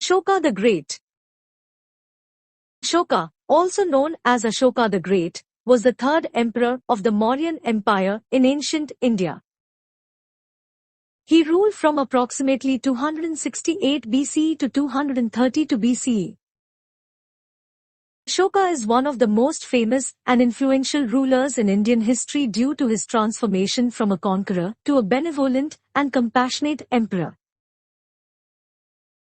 Ashoka the Great. Ashoka, also known as Ashoka the Great, was the third emperor of the Mauryan Empire in ancient India. He ruled from approximately 268 BCE to 232 BCE. Ashoka is one of the most famous and influential rulers in Indian history due to his transformation from a conqueror to a benevolent and compassionate emperor.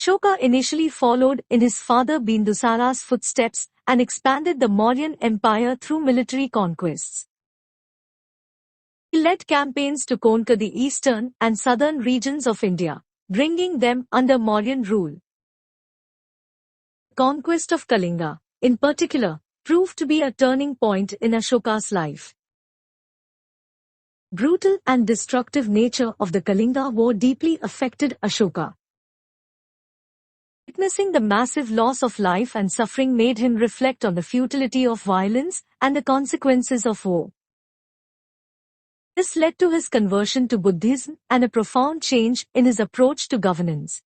Ashoka initially followed in his father Bindusara's footsteps and expanded the Mauryan Empire through military conquests. He led campaigns to conquer the eastern and southern regions of India, bringing them under Mauryan rule. The conquest of Kalinga, in particular, proved to be a turning point in Ashoka's life. The brutal and destructive nature of the Kalinga war deeply affected Ashoka. Witnessing the massive loss of life and suffering made him reflect on the futility of violence and the consequences of war. This led to his conversion to Buddhism and a profound change in his approach to governance.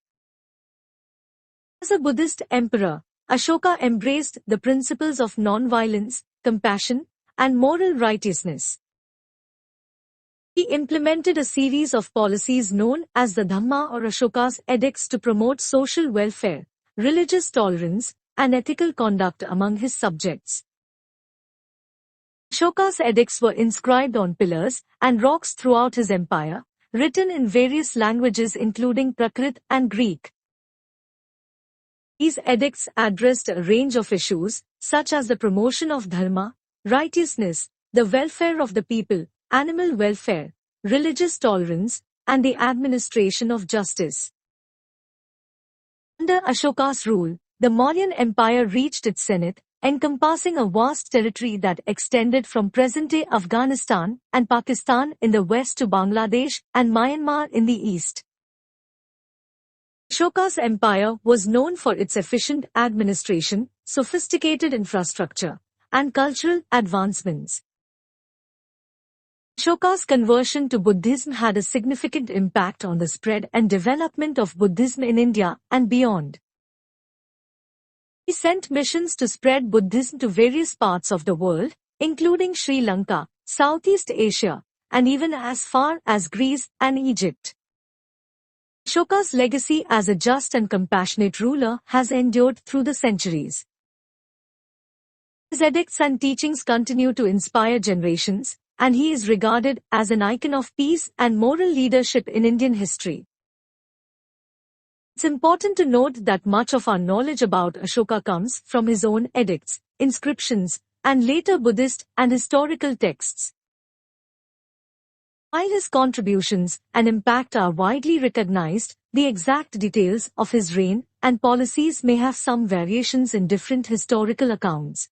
As a Buddhist emperor, Ashoka embraced the principles of non-violence, compassion, and moral righteousness. He implemented a series of policies known as the Dhamma or Ashoka's edicts to promote social welfare, religious tolerance, and ethical conduct among his subjects. Ashoka's edicts were inscribed on pillars and rocks throughout his empire, written in various languages including Prakrit and Greek. These edicts addressed a range of issues, such as the promotion of dharma, righteousness, the welfare of the people, animal welfare, religious tolerance, and the administration of justice. Under Ashoka's rule, the Mauryan Empire reached its zenith, encompassing a vast territory that extended from present-day Afghanistan and Pakistan in the west to Bangladesh and Myanmar in the east. Ashoka's empire was known for its efficient administration, sophisticated infrastructure, and cultural advancements. Ashoka's conversion to Buddhism had a significant impact on the spread and development of Buddhism in India and beyond. He sent missions to spread Buddhism to various parts of the world, including Sri Lanka, Southeast Asia, and even as far as Greece and Egypt. Ashoka's legacy as a just and compassionate ruler has endured through the centuries. His edicts and teachings continue to inspire generations, and he is regarded as an icon of peace and moral leadership in Indian history. It's important to note that much of our knowledge about Ashoka comes from his own edicts, inscriptions, and later Buddhist and historical texts. While his contributions and impact are widely recognized, the exact details of his reign and policies may have some variations in different historical accounts.